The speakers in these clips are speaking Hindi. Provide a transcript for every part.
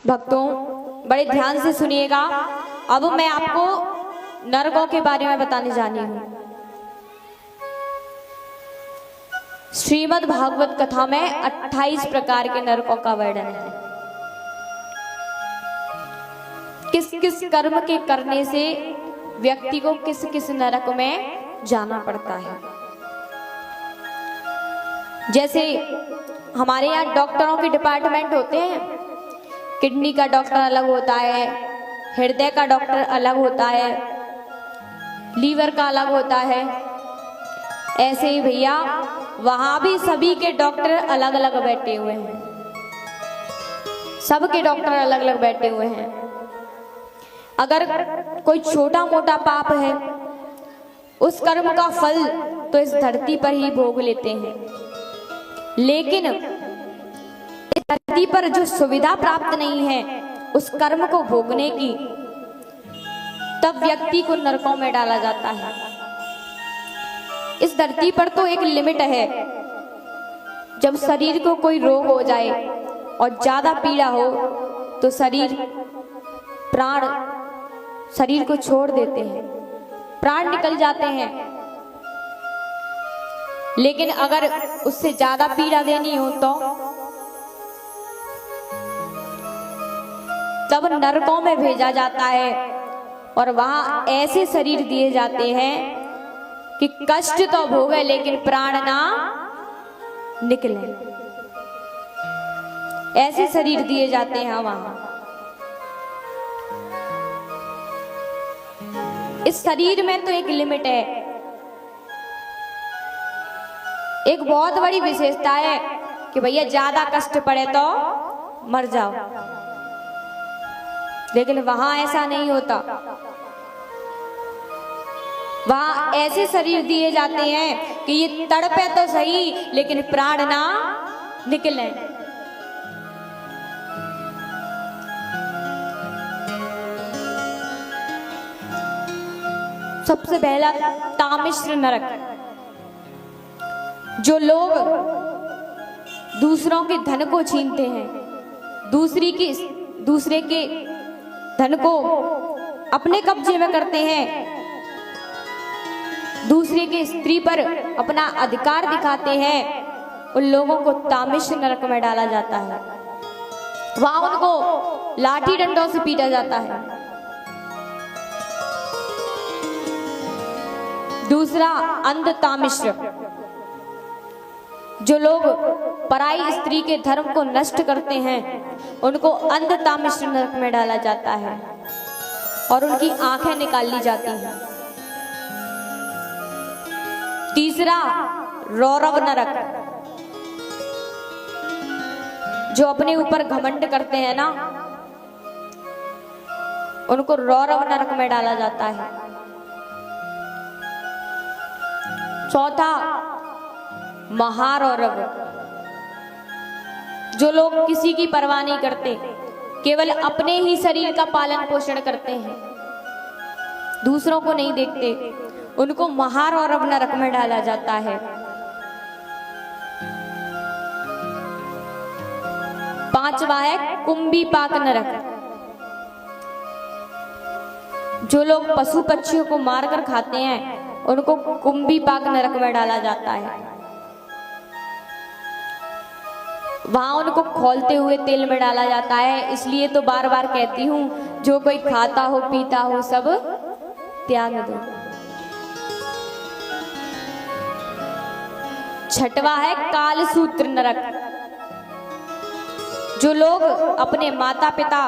भक्तों बड़े ध्यान से सुनिएगा। अब मैं आपको नरकों के बारे में बताने जानी हूं। श्रीमद् भागवत कथा में 28 प्रकार के नरकों का वर्णन है। किस किस कर्म के करने से व्यक्ति को किस किस नरक में जाना पड़ता है। जैसे हमारे यहाँ डॉक्टरों के डिपार्टमेंट होते हैं, किडनी का डॉक्टर अलग होता है, हृदय का डॉक्टर अलग होता है, लीवर का अलग होता है। ऐसे ही भैया वहां भी सभी के डॉक्टर अलग अलग बैठे हुए हैं, सबके डॉक्टर अलग अलग बैठे हुए हैं। अगर कोई छोटा मोटा पाप है, उस कर्म का फल तो इस धरती पर ही भोग लेते हैं, लेकिन इस धरती पर जो सुविधा प्राप्त नहीं है उस कर्म को भोगने की, तब व्यक्ति को नरकों में डाला जाता है। इस धरती पर तो एक लिमिट है। जब शरीर को कोई रोग हो जाए और ज्यादा पीड़ा हो तो प्राण शरीर को छोड़ देते हैं, प्राण निकल जाते हैं। लेकिन अगर उससे ज्यादा पीड़ा देनी हो तो तब नरकों में भेजा जाता है और वहां ऐसे शरीर दिए जाते हैं कि कष्ट तो भोगे लेकिन प्राण ना निकले। ऐसे शरीर दिए जाते हैं वहां। इस शरीर में तो एक लिमिट है। एक बहुत बड़ी विशेषता है कि भैया ज्यादा कष्ट पड़े तो मर जाओ, लेकिन वहां ऐसा नहीं होता। वहां ऐसे शरीर दिए जाते हैं कि ये तड़पे तो सही लेकिन प्राण ना निकले। सबसे पहला तामिश्र नरक। जो लोग दूसरों के धन को छीनते हैं, दूसरे के धन को अपने कब्जे में करते हैं, दूसरे की स्त्री पर अपना अधिकार दिखाते हैं, उन लोगों को तामिश्र नरक में डाला जाता है। वहां उनको लाठी डंडों से पीटा जाता है। दूसरा अंध तामिश्र। जो लोग पराई स्त्री के धर्म को नष्ट करते हैं उनको अंध तामिश्र नरक में डाला जाता है और उनकी आंखें निकाल ली जाती हैं। तीसरा रौरव नरक। जो अपने ऊपर घमंड करते हैं ना, उनको रौरव नरक में डाला जाता है। चौथा महारौरव। जो लोग किसी की परवाह नहीं करते, केवल अपने ही शरीर का पालन पोषण करते हैं, दूसरों को नहीं देखते, उनको महारौरव नरक में डाला जाता है। पांचवा है कुंभीपाक नरक। जो लोग पशु पक्षियों को मारकर खाते हैं उनको कुंभीपाक नरक में डाला जाता है। वहां उनको खौलते हुए तेल में डाला जाता है। इसलिए तो बार बार कहती हूं, जो कोई खाता हो पीता हो सब त्याग दो। छठवा है कालसूत्र नरक। जो लोग अपने माता पिता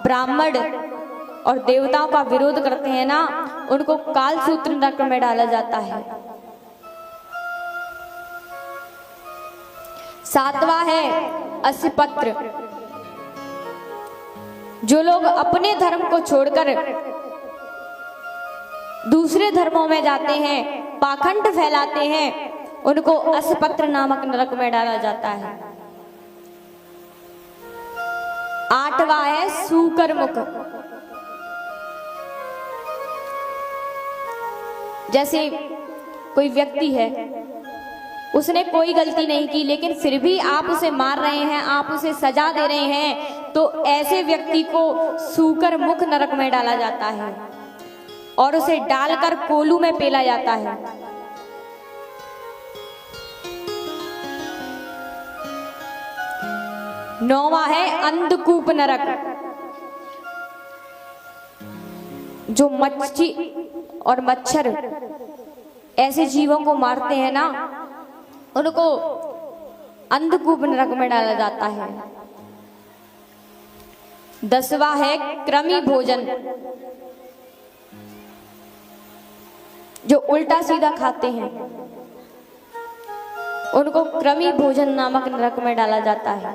ब्राह्मण और देवताओं का विरोध करते हैं ना, उनको कालसूत्र नरक में डाला जाता है। सातवां है असिपत्र। जो लोग अपने धर्म को छोड़कर दूसरे धर्मों में जाते हैं, पाखंड फैलाते हैं, उनको असिपत्र नामक नरक में डाला जाता है। आठवां है सुकर्मुक। जैसे कोई व्यक्ति है, उसने कोई गलती नहीं की लेकिन फिर भी आप उसे मार रहे हैं, आप उसे सजा दे रहे हैं, तो ऐसे व्यक्ति को सूकर मुख नरक में डाला जाता है और उसे डालकर कोलू में पेला जाता है। नौवां है अंधकूप नरक। जो मच्छी और मच्छर ऐसे जीवों को मारते हैं ना, उनको अंधकूप नरक में डाला जाता है। 10वां है कृमि भोजन। जो उल्टा सीधा खाते हैं उनको कृमि भोजन नामक नरक में डाला जाता है।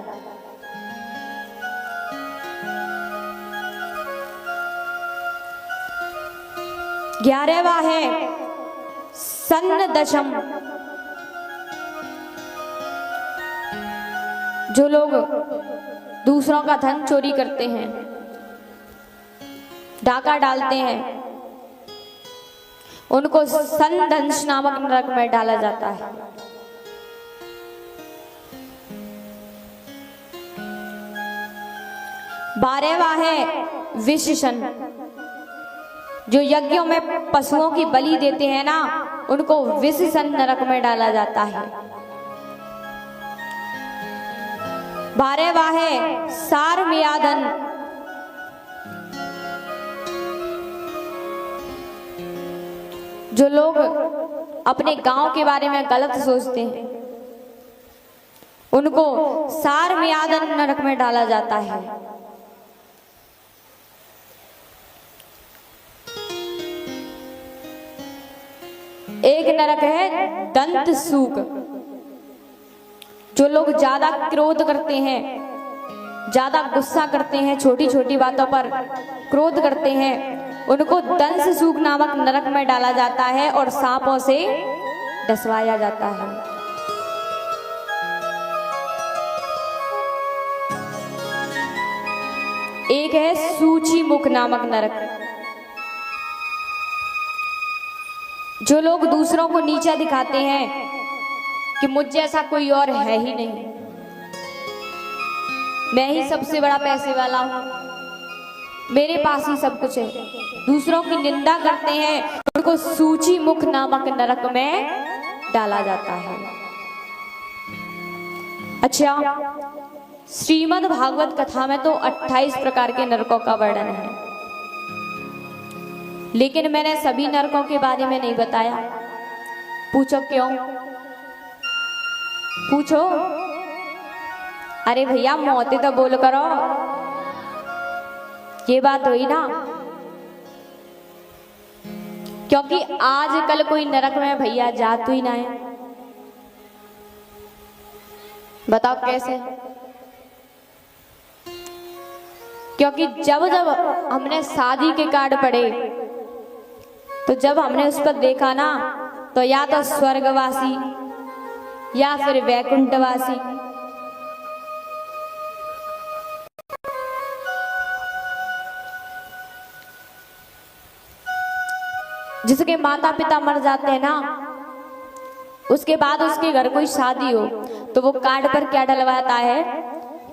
11वां है सन्नदशम। जो लोग दूसरों का धन चोरी करते हैं, डाका डालते हैं, उनको सन्नदंश नामक नरक में डाला जाता है। 12वां है विशेषण। जो यज्ञों में पशुओं की बलि देते हैं ना, उनको विशेषण नरक में डाला जाता है। 12वां है सारमेयाधन। जो लोग अपने गांव के बारे में गलत सोचते हैं, उनको सारमेयाधन नरक में डाला जाता है। एक नरक है दंत सूक। जो लोग ज्यादा क्रोध करते हैं, ज्यादा गुस्सा करते हैं, छोटी छोटी बातों पर क्रोध करते हैं, उनको दंत सूक नामक नरक में डाला जाता है और सांपों से डसवाया जाता है। एक है सूची मुख नामक नरक। जो लोग दूसरों को नीचा दिखाते हैं कि मुझ जैसा कोई और है ही नहीं, मैं ही सबसे बड़ा पैसे वाला हूं, मेरे पास ही सब कुछ है, दूसरों की निंदा करते हैं, उनको सूची मुख नामक नरक में डाला जाता है। अच्छा, श्रीमद् भागवत कथा में तो 28 प्रकार के नरकों का वर्णन है, लेकिन मैंने सभी नरकों के बारे में नहीं बताया। पूछो क्यों? पूछो। अरे भैया मौतें तो बोल करो, ये बात हुई ना। क्योंकि आजकल कोई नरक में भैया जात ही ना है। बताओ कैसे? क्योंकि जब जब हमने शादी के कार्ड पढ़े, तो जब हमने उस पर देखा ना, तो या तो स्वर्गवासी या फिर वैकुंठवासी। जिसके माता पिता मर जाते हैं ना, उसके बाद उसके घर कोई शादी हो, तो वो कार्ड पर क्या डलवाता है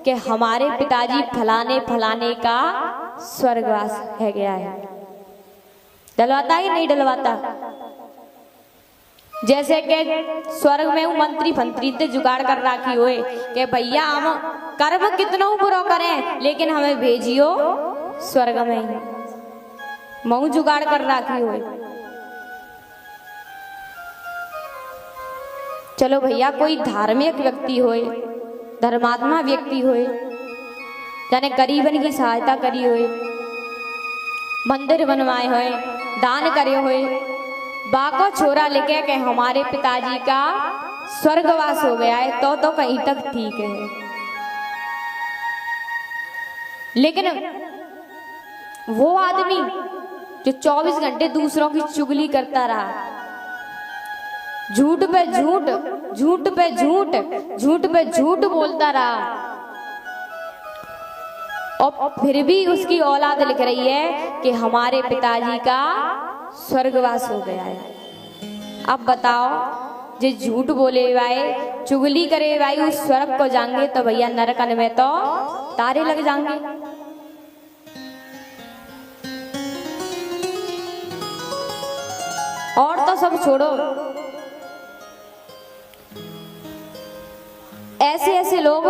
कि हमारे पिताजी फलाने फलाने का स्वर्गवास है गया है। डलवाता है कि नहीं डलवाता? जैसे कि स्वर्ग में मंत्री फंत्री ते जुगाड़ कर राखी होए कि भैया हम कर्म कितना बुरा करें, लेकिन हमें भेजियो स्वर्ग में ही। मऊ जुगाड़ कर राखी होए। चलो भैया, कोई धार्मिक व्यक्ति होए, धर्मात्मा व्यक्ति होए, जाने गरीबन की सहायता करी होए, मंदिर बनवाए होए, दान करे हुए, बाको छोरा लेके के हमारे पिताजी का स्वर्गवास हो गया है, तो कहीं तक ठीक है। लेकिन वो आदमी जो 24 घंटे दूसरों की चुगली करता रहा, झूठ पे झूठ, झूठ पे झूठ, झूठ पे झूठ बोलता रहा, और फिर भी उसकी औलाद लिख रही है कि हमारे पिताजी का स्वर्गवास हो गया है। अब बताओ जे झूठ बोले भाई, चुगली करे भाई, उस स्वर्ग को जाएंगे तो भैया नरकन में तो तारे लग जाएंगे। और तो सब छोड़ो, ऐसे ऐसे लोग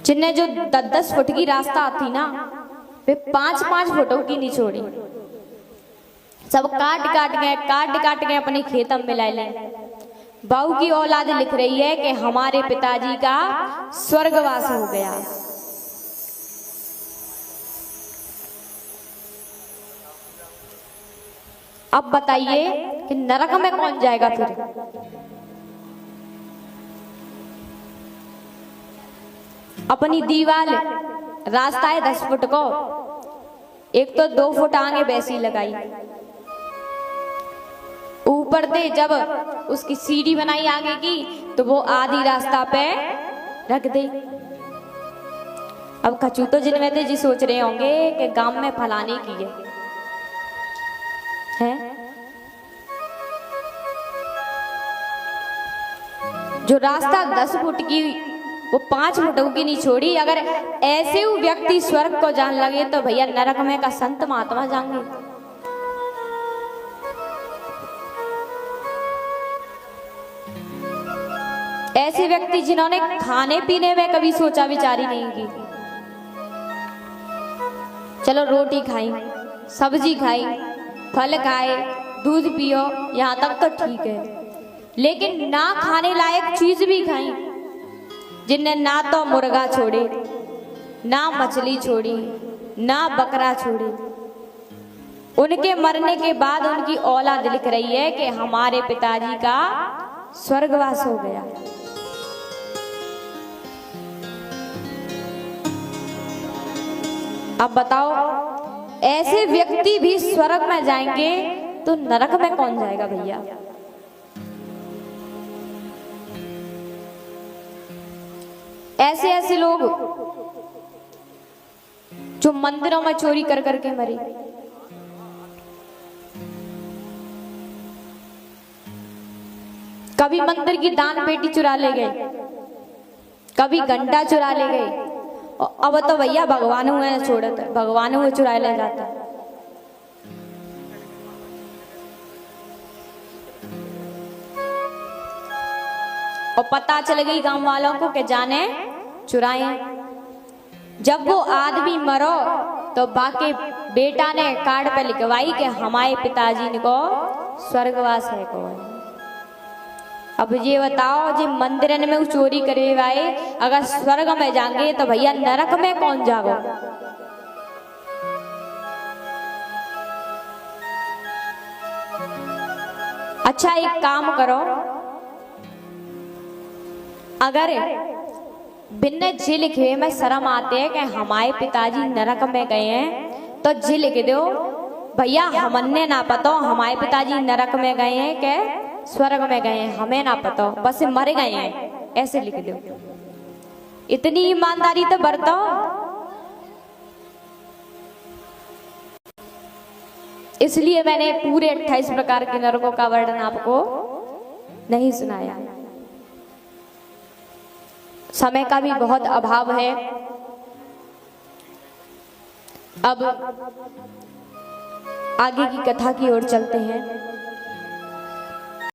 जिन्हें जो 10-10 फुट की रास्ता आती ना, वे 5-5 फुटों की नहीं छोड़ी, सब काट काट के अपने खेतम में ले लें। बहू की औलाद लिख रही है कि हमारे पिताजी का स्वर्गवास हो गया। अब बताइए कि नरक में कौन जाएगा फिर? अपनी दीवार रास्ता है 10 फुट को, एक तो 2 फुट आगे वैसी लगाई, ऊपर से जब उसकी सीढ़ी बनाई आगे की तो वो आधी रास्ता पे रख दे। अब कचू तो जिनमें थे जी सोच रहे होंगे कि गांव में फलाने की है, जो रास्ता 10 फुट की वो 5 फुटों की नहीं छोड़ी। अगर ऐसे वो व्यक्ति स्वर्ग को जान लगे तो भैया नरक में का संत महात्मा जाएंगे। ऐसे व्यक्ति जिन्होंने खाने पीने में कभी सोचा विचारी नहीं की, चलो रोटी खाई, सब्जी खाई, फल खाए, दूध पियो, यहाँ तक तो ठीक है, लेकिन ना खाने लायक चीज भी खाई, जिनने ना तो मुर्गा छोड़े, ना मछली छोड़ी, ना बकरा छोड़ी, उनके मरने के बाद उनकी औलाद लिख रही है कि हमारे पिताजी का स्वर्गवास हो गया। अब बताओ, ऐसे व्यक्ति भी स्वर्ग में जाएंगे तो नरक में कौन जाएगा भैया? ऐसे ऐसे लोग जो मंदिरों में चोरी कर करके मरे, कभी मंदिर की दान पेटी चुरा ले गए, कभी घंटा चुरा ले गए, अब तो भैया भगवान हुए छोड़त, भगवान हुए चुरा ले जाता। और पता चल गई गांव वालों को कि जाने चुराए। जब वो आदमी मरो तो बाकी बेटा ने कार्ड पे लिखवाई कि हमारे पिताजी को स्वर्गवास है कौन। अब ये बताओ, जो मंदिर में चोरी करे भाई, अगर स्वर्ग में जाएंगे तो भैया नरक में कौन जागो? अच्छा एक काम करो, अगर बिना जी लिखे में शर्म आते हैं कि हमारे पिताजी नरक में गए हैं तो जी लिख दो भैया, हमने ना पता हमारे पिताजी नरक में गए हैं के स्वर्ग में गए हैं, हमें ना पता, बस मर गए हैं, ऐसे लिख दो। इतनी ईमानदारी तो बरतो। इसलिए मैंने पूरे 28 प्रकार के नरकों का वर्णन आपको नहीं सुनाया। समय का भी बहुत अभाव है। अब आगे की कथा की ओर चलते हैं।